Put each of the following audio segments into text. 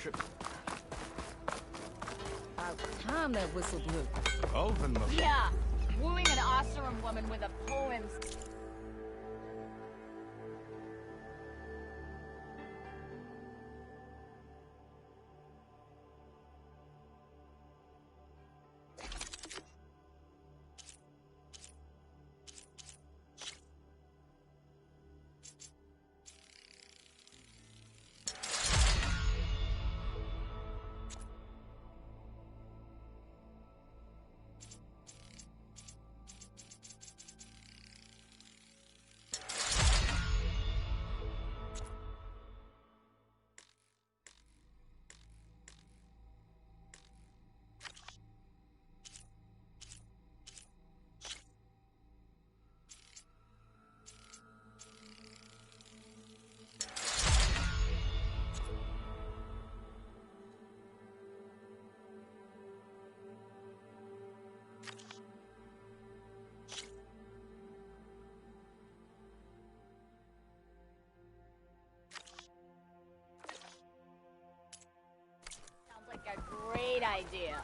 trip. About time that whistle blew. Elven the... Yeah, wooing an Osseram woman with a poem. Sounds like a great idea.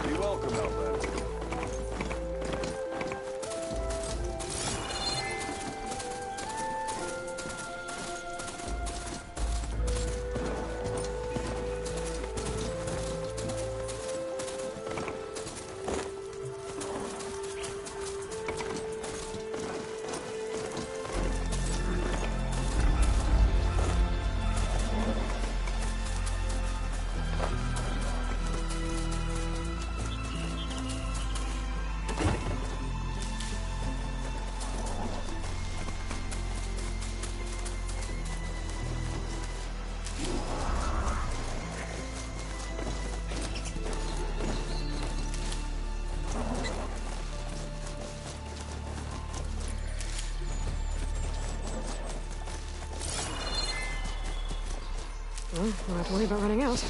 Be welcome, Outlander. Well, don't have to worry about running out.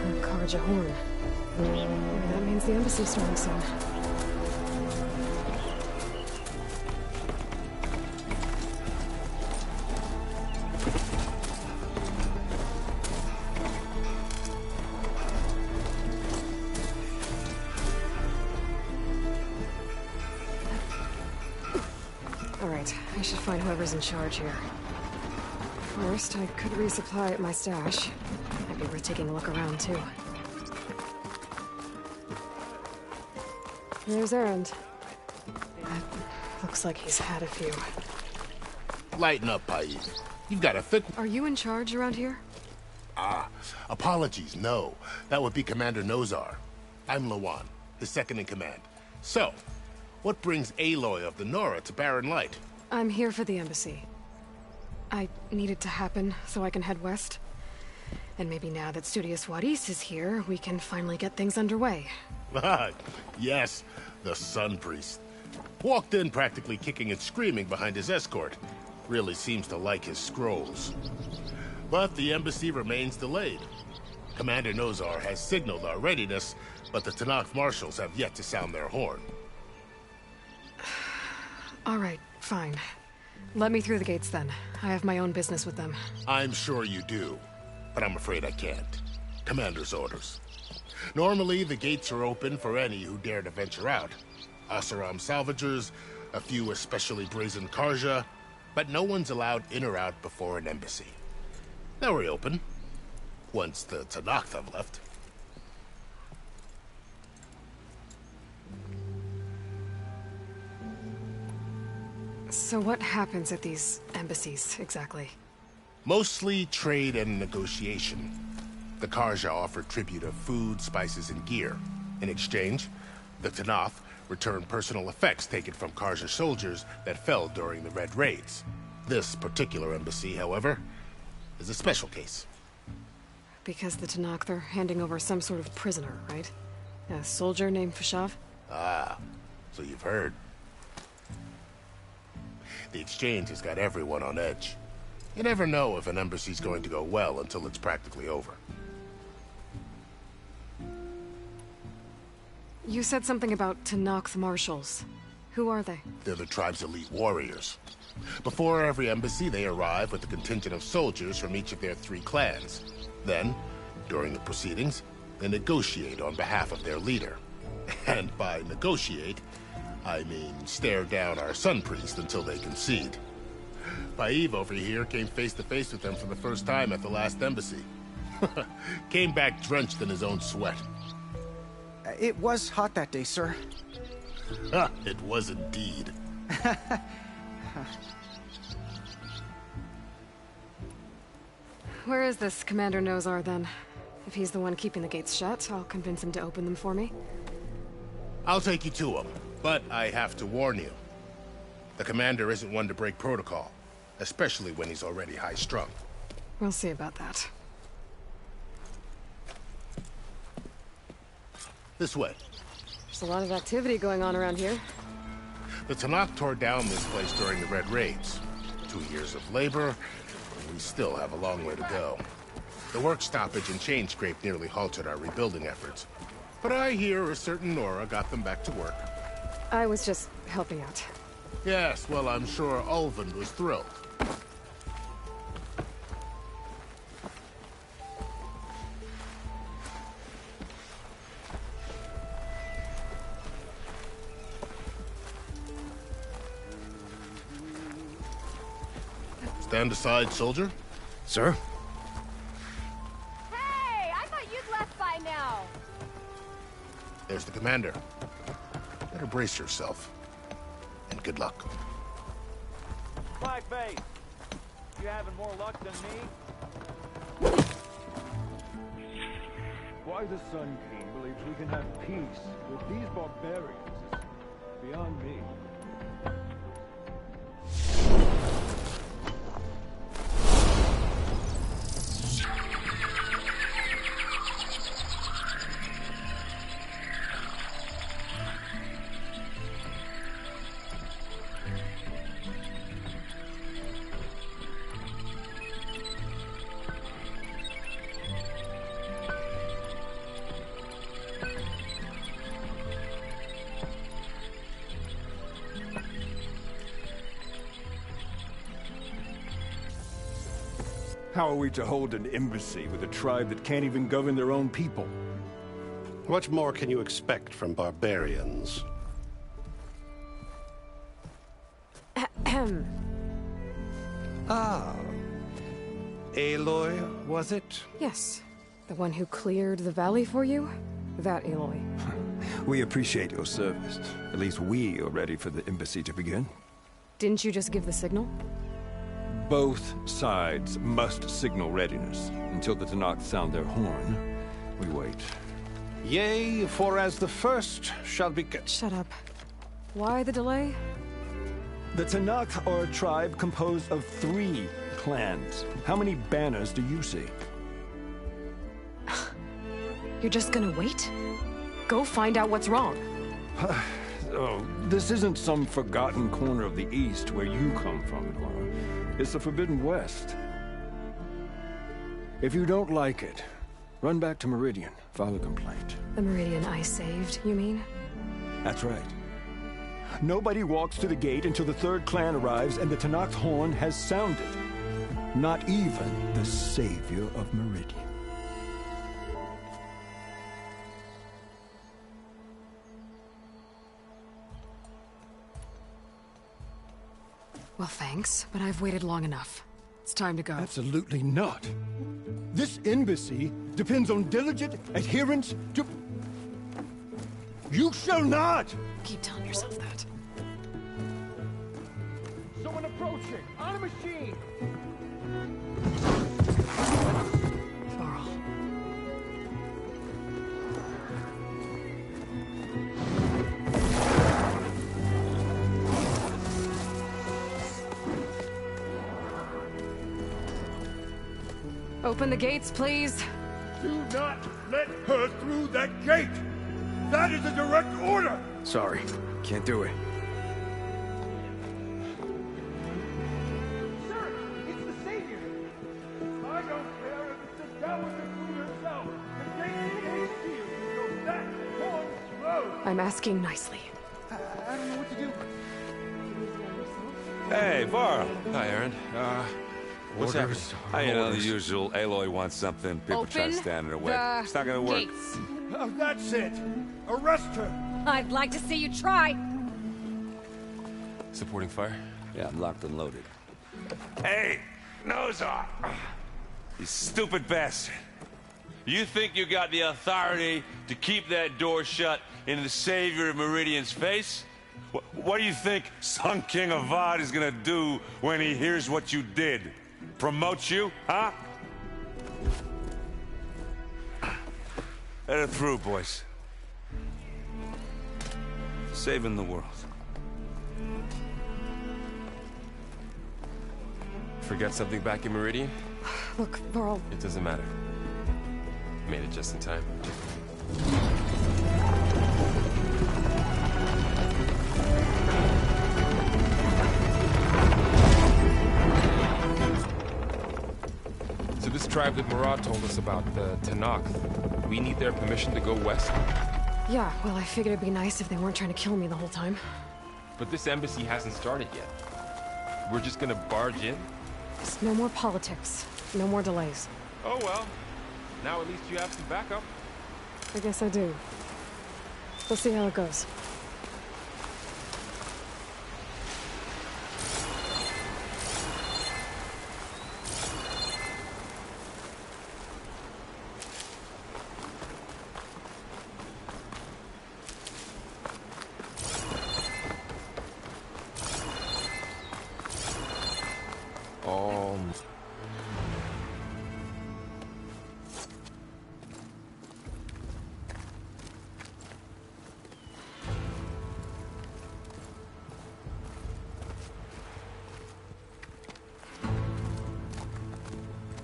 The Karja Horn. Maybe that means the embassy's starting soon. Alright, I should find whoever's in charge here. First, I could resupply at my stash. Might be worth taking a look around, too. There's Erend. Looks like he's had a few. Lighten up, Paiz. You've got a thick... Are you in charge around here? Apologies, no. That would be Commander Nozar. I'm Lawan, his second-in-command. So, what brings Aloy of the Nora to Barren Light? I'm here for the embassy. I need it to happen so I can head west. And maybe now that Studious Wadis is here, we can finally get things underway. Yes, the Sun Priest. Walked in practically kicking and screaming behind his escort. Really seems to like his scrolls. But the embassy remains delayed. Commander Nozar has signaled our readiness, but the Tenakth marshals have yet to sound their horn. All right, fine. Let me through the gates then. I have my own business with them. I'm sure you do, but I'm afraid I can't. Commander's orders. Normally, the gates are open for any who dare to venture out. Oseram salvagers, a few especially brazen Karja, but no one's allowed in or out before an embassy. They'll reopen, once the Tenakth have left. So what happens at these embassies, exactly? Mostly trade and negotiation. The Karja offer tribute of food, spices, and gear. In exchange, the Tenakth return personal effects taken from Karja soldiers that fell during the Red Raids. This particular embassy, however, is a special case. Because the Tenakth are handing over some sort of prisoner, right? A soldier named Fashav? Ah, so you've heard. The exchange has got everyone on edge. You never know if an embassy's going to go well until it's practically over. You said something about Tenakth marshals. Who are they? They're the tribe's elite warriors. Before every embassy, they arrive with a contingent of soldiers from each of their 3 clans. Then, during the proceedings, they negotiate on behalf of their leader. And by negotiate, I mean stare down our Sun Priest until they concede. Paiv over here came face to face with them for the first time at the last embassy. Came back drenched in his own sweat. It was hot that day, sir. It was indeed. Where is this Commander Nozar, then? If he's the one keeping the gates shut, I'll convince him to open them for me. I'll take you to him, but I have to warn you. The commander isn't one to break protocol, especially when he's already high-strung. We'll see about that. This way. There's a lot of activity going on around here. The Tenakth tore down this place during the Red Raids. 2 years of labor, and we still have a long way to go. The work stoppage and chain scrape nearly halted our rebuilding efforts. But I hear a certain Nora got them back to work. I was just helping out. Yes, well, I'm sure Ulvund was thrilled. Stand aside, soldier. Sir? Hey, I thought you'd left by now. There's the commander. Better brace yourself. And good luck. Blackface! You having more luck than me? Why the Sun King believes we can have peace with these barbarians is beyond me. How are we to hold an embassy with a tribe that can't even govern their own people? What more can you expect from barbarians? Ah. Aloy, was it? Yes. The one who cleared the valley for you? That Aloy. We appreciate your service. At least we are ready for the embassy to begin. Didn't you just give the signal? Both sides must signal readiness. Until the Tenakth sound their horn, we wait. Yea, for as the first shall be... Shut up. Why the delay? The Tenakth are a tribe composed of 3 clans. How many banners do you see? You're just gonna wait? Go find out what's wrong. Oh, this isn't some forgotten corner of the East where you come from, Nora. It's the Forbidden West. If you don't like it, run back to Meridian, file a complaint. The Meridian I saved, you mean? That's right. Nobody walks to the gate until the 3rd clan arrives and the Tenakth horn has sounded. Not even the savior of Meridian. Well, thanks, but I've waited long enough. It's time to go. Absolutely not. This embassy depends on diligent adherence to... You shall not! Keep telling yourself that. Someone approaching! On a machine! Varl. Open the gates, please. Do not let her through that gate! That is a direct order! Sorry, can't do it. Sir, it's the Savior! I don't care if it's the Dowager Queen herself! The gate is sealed, so that horn throws! I'm asking nicely. I don't know what to do. Hey, Varl. Hi, Aaron. What's happening? You know, the usual. Aloy wants something. People try to Open stand in her way. the It's not gonna work. gates. That's it! Arrest her! I'd like to see you try. Supporting fire? Yeah, I'm locked and loaded. Hey, Nozar! You stupid bastard. You think you got the authority to keep that door shut in the savior of Meridian's face? What do you think Sun King Avad is gonna do when he hears what you did? Promote you, huh? Let it through, boys. Saving the world. Forget something back in Meridian? Look, Varl, It doesn't matter. Made it just in time. So this tribe that Murad told us about, the Tenakth, we need their permission to go west? yeah, well, I figured it'd be nice if they weren't trying to kill me the whole time. But this embassy hasn't started yet. We're just gonna barge in? Just no more politics. No more delays. Oh well. Now at least you have some backup. I guess I do. We'll see how it goes.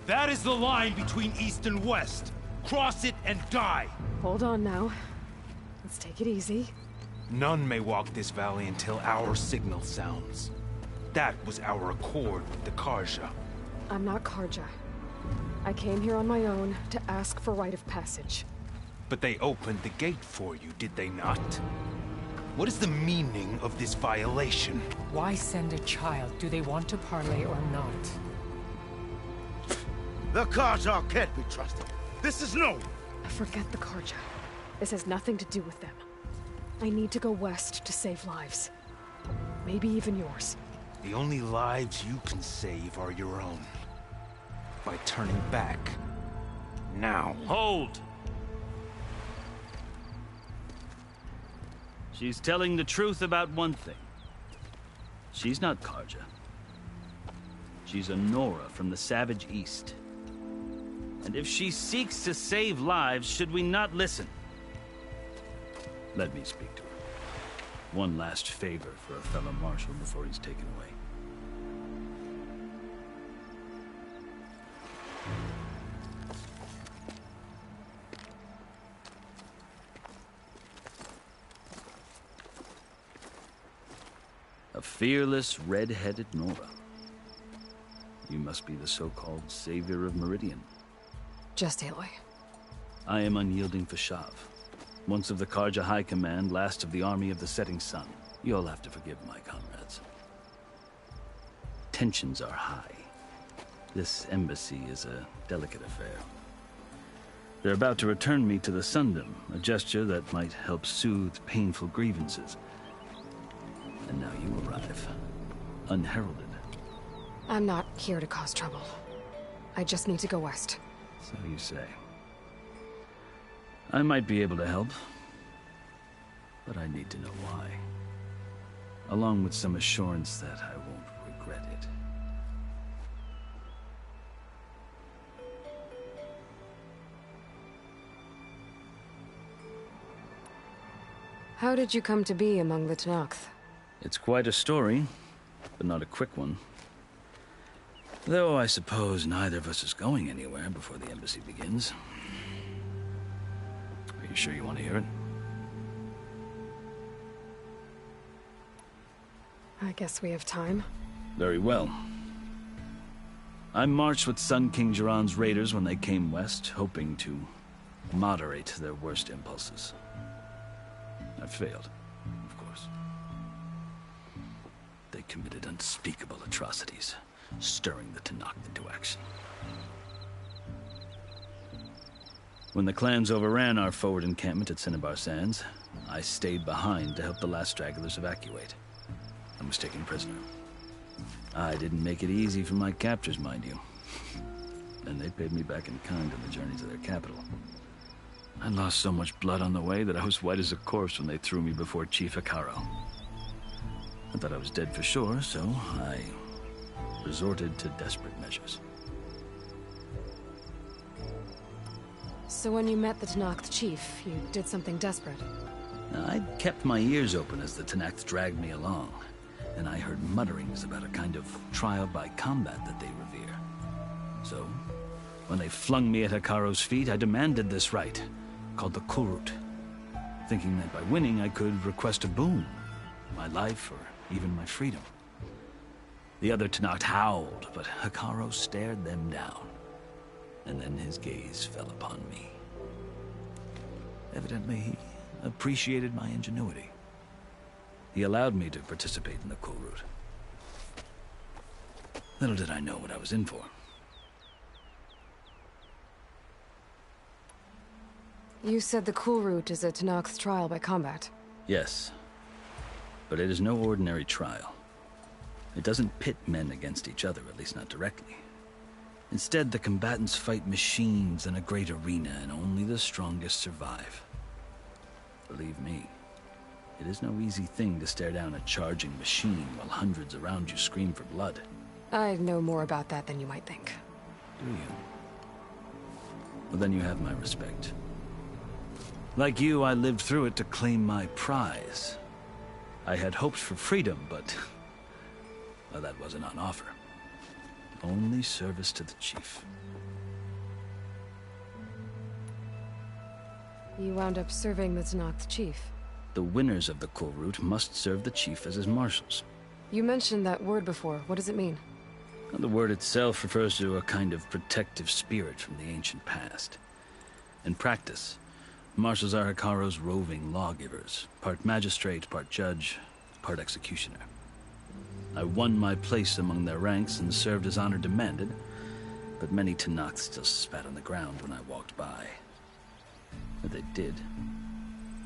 That is the line between East and West. Cross it and die. Hold on now. Let's take it easy. None may walk this valley until our signal sounds. That was our accord with the Karja. I'm not Karja. I came here on my own to ask for rite of passage. But they opened the gate for you, did they not? What is the meaning of this violation? Why send a child? Do they want to parley or not? The Carja can't be trusted. This is known. Forget the Carja. This has nothing to do with them. I need to go west to save lives. Maybe even yours. The only lives you can save are your own. By turning back. Now. Hold! She's telling the truth about one thing. She's not Carja. She's a Nora from the Savage East. And if she seeks to save lives, should we not listen? Let me speak to her. One last favor for a fellow marshal before he's taken away. A fearless, red-headed Nora. You must be the so-called savior of Meridian. Just Aloy. I am Unyielding Fashav, once of the Carja High Command, last of the Army of the Setting Sun. You'll have to forgive my comrades. Tensions are high. This embassy is a delicate affair. They're about to return me to the Sundom, a gesture that might help soothe painful grievances. And now you arrive, unheralded. I'm not here to cause trouble. I just need to go west. So you say. I might be able to help, but I need to know why. Along with some assurance that I won't regret it. How did you come to be among the Tenakth? It's quite a story, but not a quick one. Though I suppose neither of us is going anywhere before the embassy begins. Are you sure you want to hear it? I guess we have time. Very well. I marched with Sun King Jiran's raiders when they came west, hoping to moderate their worst impulses. I failed, of course. They committed unspeakable atrocities, stirring the Tenakth into action. When the clans overran our forward encampment at Cinnabar Sands, I stayed behind to help the last stragglers evacuate. I was taken prisoner. I didn't make it easy for my captors, mind you. And they paid me back in kind on the journey to their capital. I lost so much blood on the way that I was white as a corpse when they threw me before Chief Hekarro. I thought I was dead for sure, so I resorted to desperate measures. So when you met the Tenakth chief, you did something desperate? I'd kept my ears open as the Tenakth dragged me along, and I heard mutterings about a kind of trial by combat that they revere. So, when they flung me at Hekarro's feet, I demanded this rite, called the Kulrut, thinking that by winning I could request a boon, my life or even my freedom. The other Tenakth howled, but Hekarro stared them down, and then his gaze fell upon me. Evidently, he appreciated my ingenuity. He allowed me to participate in the Kulrut. Little did I know what I was in for. You said the Kulrut is a Tenakth trial by combat. Yes, but it is no ordinary trial. It doesn't pit men against each other, at least not directly. Instead, the combatants fight machines in a great arena, and only the strongest survive. Believe me, it is no easy thing to stare down a charging machine while hundreds around you scream for blood. I know more about that than you might think. Do you? Well, then you have my respect. Like you, I lived through it to claim my prize. I had hoped for freedom, but well, that wasn't on offer. Only service to the chief. You wound up serving the Tenakth chief. The winners of the Kulrut must serve the chief as his marshals. You mentioned that word before. What does it mean? The word itself refers to a kind of protective spirit from the ancient past. In practice, marshals are Hekarro's roving lawgivers, part magistrate, part judge, part executioner. I won my place among their ranks and served as honor demanded, but many Tenakth still spat on the ground when I walked by. But they did,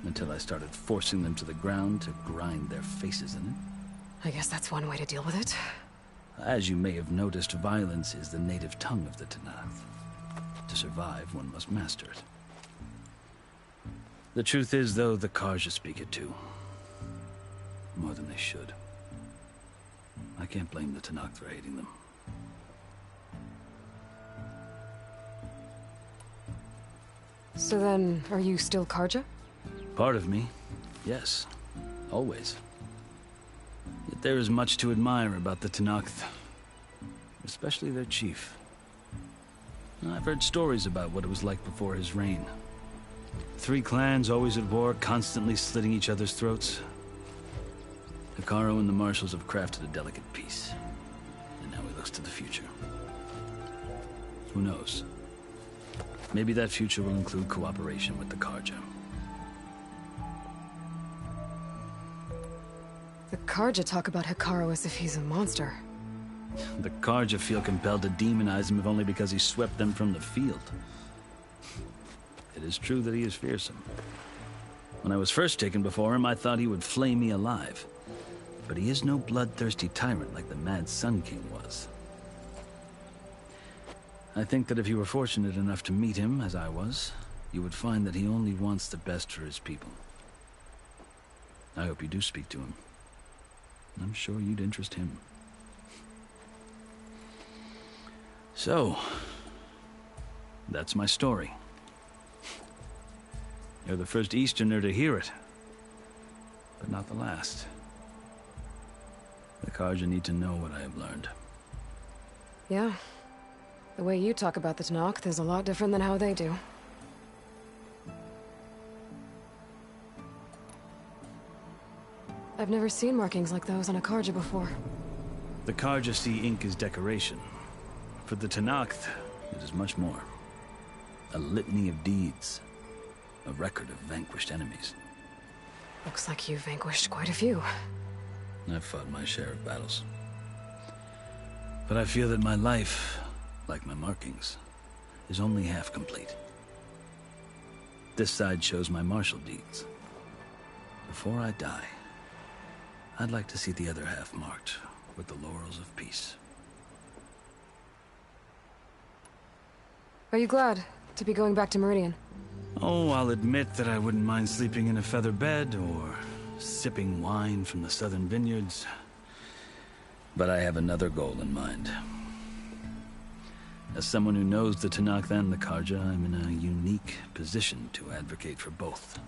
until I started forcing them to the ground to grind their faces in it. I guess that's one way to deal with it. As you may have noticed, violence is the native tongue of the Tenakth. To survive, one must master it. The truth is, though, the Carja speak it too. More than they should. I can't blame the Tenakth for hating them. So then, are you still Carja? Part of me, yes. Always. Yet there is much to admire about the Tenakth. Especially their chief. I've heard stories about what it was like before his reign. 3 clans always at war, constantly slitting each other's throats. Hekarro and the Marshals have crafted a delicate peace. And now he looks to the future. Who knows? Maybe that future will include cooperation with the Carja. The Carja talk about Hekarro as if he's a monster. The Carja feel compelled to demonize him if only because he swept them from the field. It is true that he is fearsome. When I was first taken before him, I thought he would flay me alive. But he is no bloodthirsty tyrant like the Mad Sun King was. I think that if you were fortunate enough to meet him, as I was, you would find that he only wants the best for his people. I hope you do speak to him. I'm sure you'd interest him. So, that's my story. You're the first Easterner to hear it, but not the last. The Carja need to know what I have learned. Yeah. The way you talk about the Tenakth is a lot different than how they do. I've never seen markings like those on a Carja before. The Carja see ink as decoration. For the Tenakth, it is much more. A litany of deeds. A record of vanquished enemies. Looks like you've vanquished quite a few. I've fought my share of battles. But I feel that my life, like my markings, is only half complete. This side shows my martial deeds. Before I die, I'd like to see the other half marked with the laurels of peace. Are you glad to be going back to Meridian? Oh, I'll admit that I wouldn't mind sleeping in a feather bed or sipping wine from the southern vineyards. But I have another goal in mind. As someone who knows the Tenakth and the Carja, I'm in a unique position to advocate for both.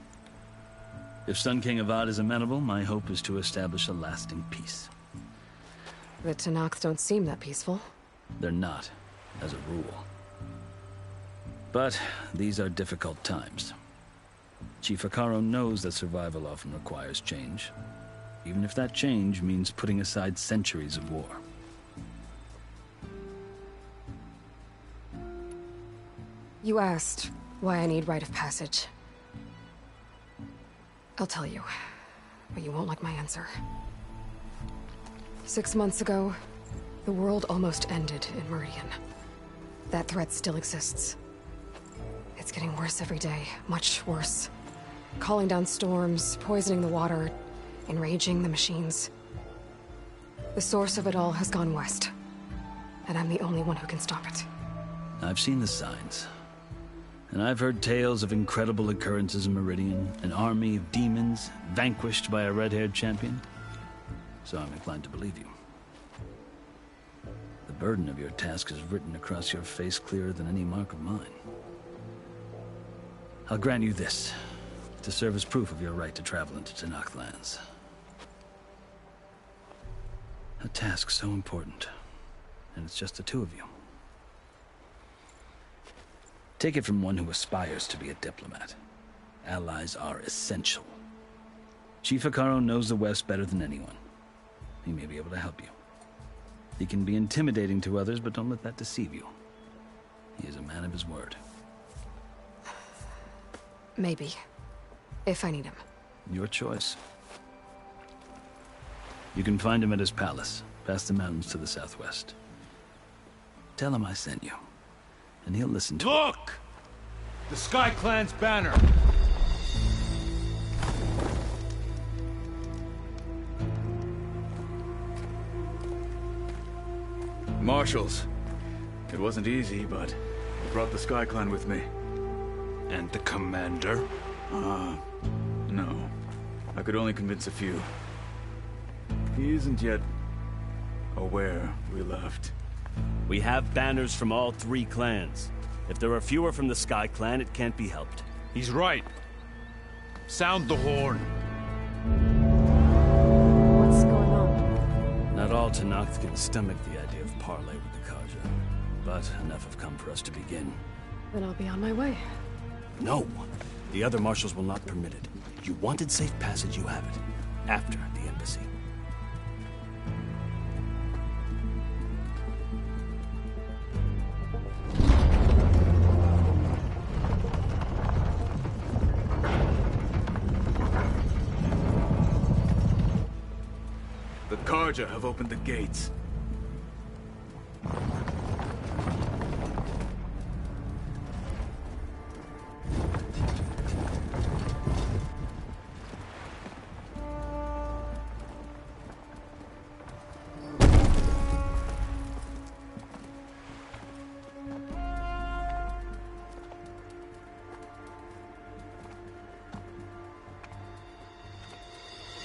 If Sun King Avad is amenable, my hope is to establish a lasting peace. The Tenakth don't seem that peaceful. They're not, as a rule. But these are difficult times. Chief Hekarro knows that survival often requires change, even if that change means putting aside centuries of war. You asked why I need rite of passage. I'll tell you, but you won't like my answer. 6 months ago, the world almost ended in Meridian. That threat still exists. It's getting worse every day, much worse. Calling down storms, poisoning the water, enraging the machines. The source of it all has gone west, and I'm the only one who can stop it. I've seen the signs. And I've heard tales of incredible occurrences in Meridian, an army of demons vanquished by a red-haired champion. So I'm inclined to believe you. The burden of your task is written across your face clearer than any mark of mine. I'll grant you this, to serve as proof of your right to travel into Tenakth lands. A task so important, and it's just the two of you. Take it from one who aspires to be a diplomat. Allies are essential. Chief Hekarro knows the West better than anyone. He may be able to help you. He can be intimidating to others, but don't let that deceive you. He is a man of his word. Maybe. If I need him. Your choice. You can find him at his palace, past the mountains to the southwest. Tell him I sent you. and he'll listen to Look! The Sky Clan's banner. Marshals. It wasn't easy, but I brought the Sky Clan with me. And the commander? No. I could only convince a few. He isn't yet aware we left. We have banners from all 3 clans. If there are fewer from the Sky Clan, it can't be helped. He's right. Sound the horn. What's going on? Not all Tenakth can stomach the idea of parley with the Carja, but enough have come for us to begin. Then I'll be on my way. No! The other marshals will not permit it. You wanted safe passage, you have it. After the embassy. The Carja have opened the gates.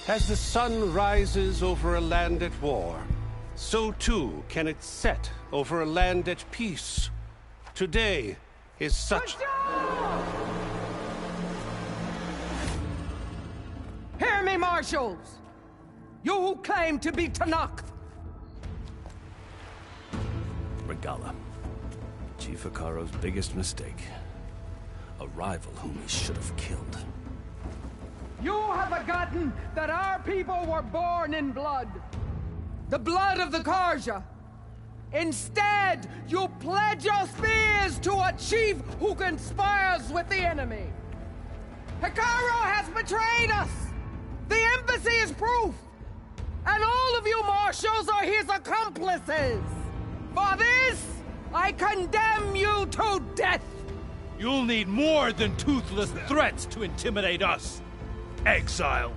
As the sun rises over a land at war, so too can it set over a land at peace. Today is such... Hear me, marshals! You who claim to be Tenakth! Regalla. Chief Hekarro's biggest mistake. A rival whom he should have killed. You have forgotten that our people were born in blood. The blood of the Carja. Instead, you pledge your spears to a chief who conspires with the enemy. Hekarro has betrayed us! The embassy is proof! And all of you marshals are his accomplices! For this, I condemn you to death! You'll need more than toothless threats to intimidate us. Exile.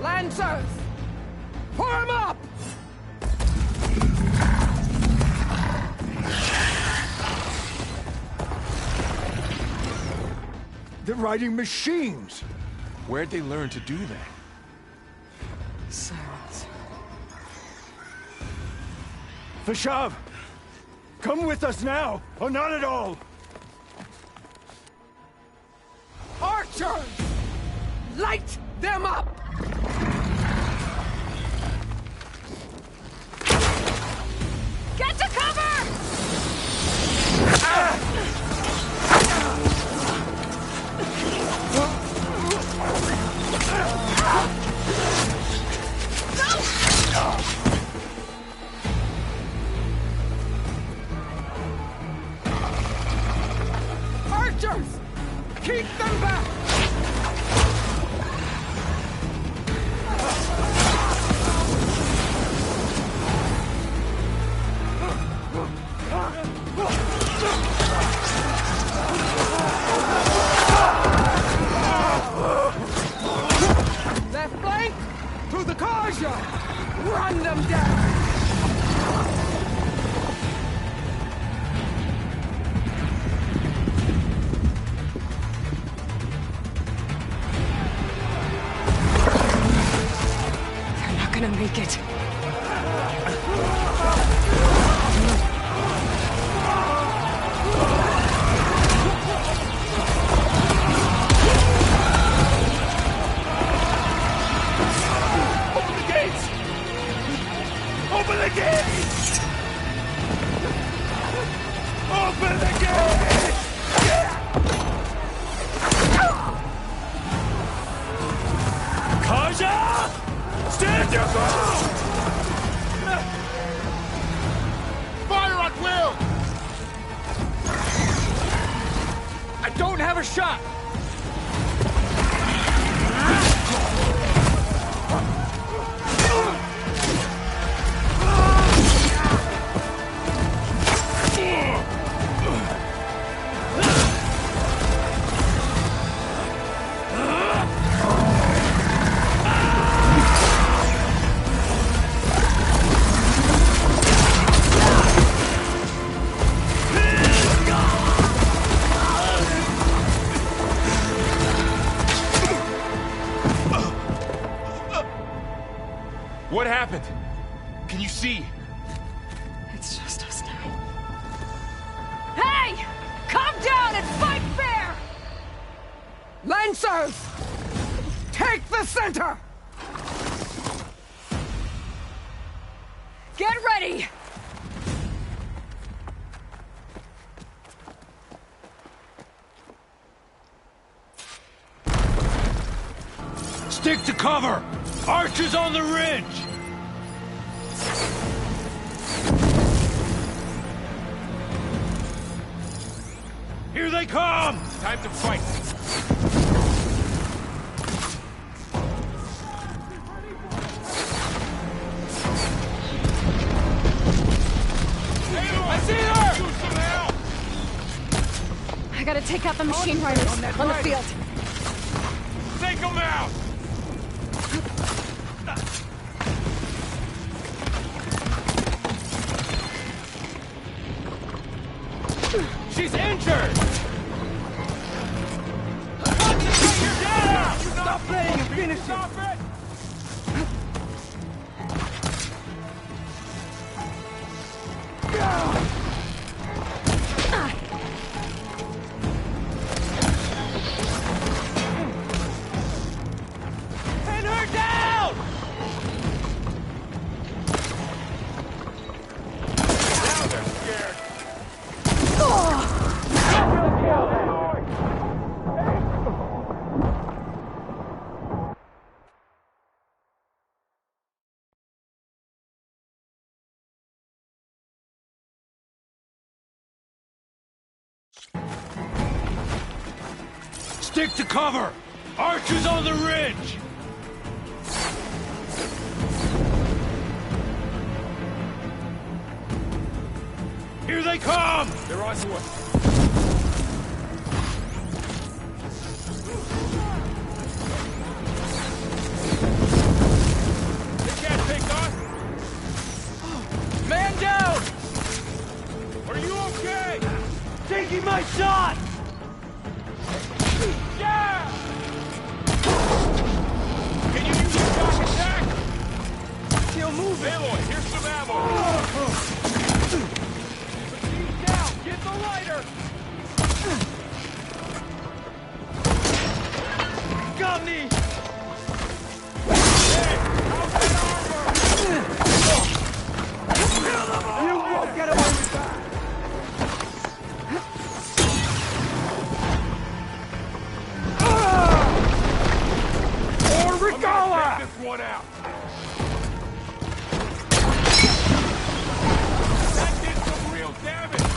Lancers! Form up! They're riding machines! Where'd they learn to do that? Silence. Fashav! Come with us now, or not at all! Archers! Light them up! Get to cover! Archers! Keep them back! Left flank! To the Carja! Run them down! They're not gonna make it. Open the gates! Open the gates! Carja! Stand your ground! don't have a shot! What happened? Can you see? It's just us now. Hey! Calm down and fight fair! Lancers! Take the center! Get ready! Stick to cover! Archers on the ridge! Here they come! Time to fight! I see her! Use some help! I gotta take out the machine riders on the field. Take them out! She's injured! Stop playing and finish Stop it! Pin her down! Now they're scared. Stick to cover! Archers on the ridge! Here they come! They're on to us. They can't take us! Man down! Are you okay? Taking my shot! Yeah! Can you use your shock attack? Still moving! Aloy, here's some ammo! He's down! Get the lighter! Got me! Hey, how's that armor? You won't get away with that! Regala! Take this one out! That did some real damage!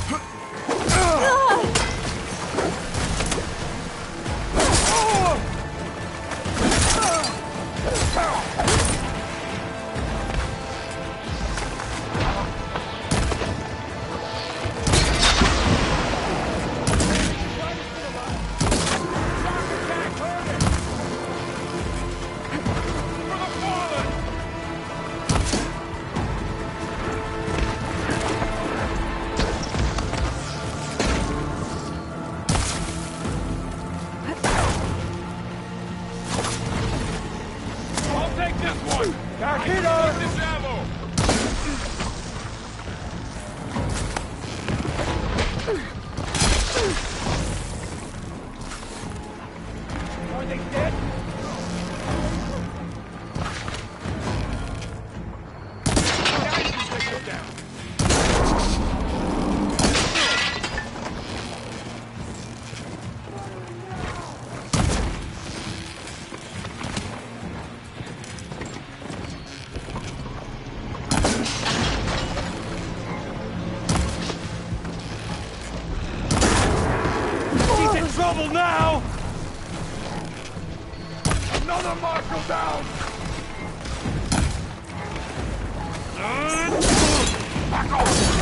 For the father! trouble now! Another marshal down! Back off!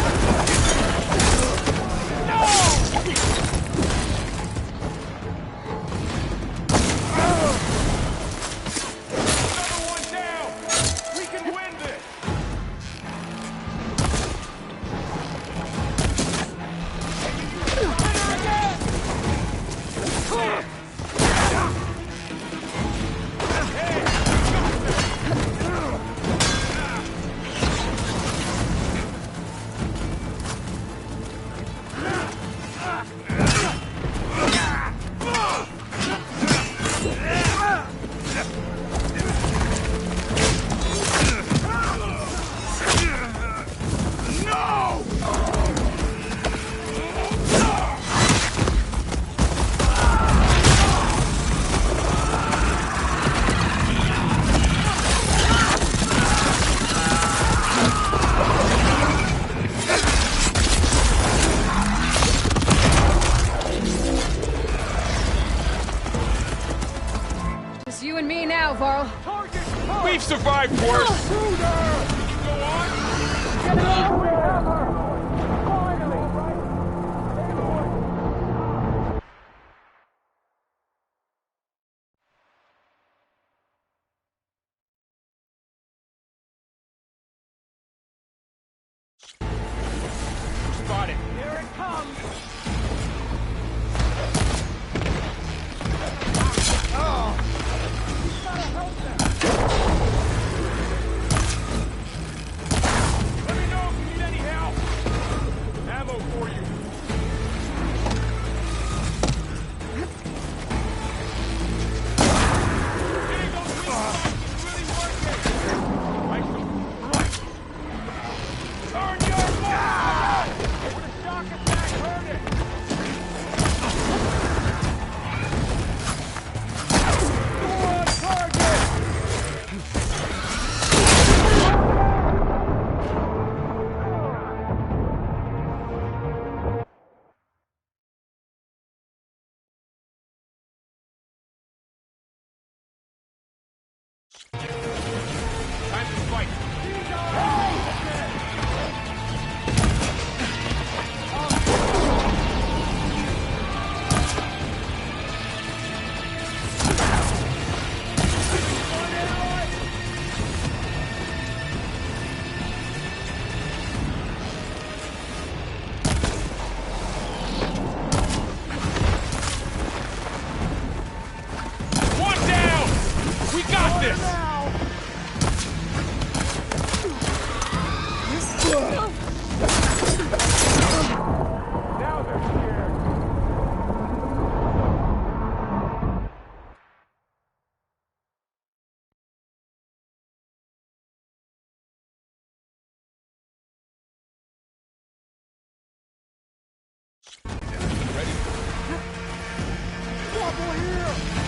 You and me now, Varl. We've survived worse! Spot it. Here it comes! Time to fight! One down! We got this! Now they're scared. Trouble here!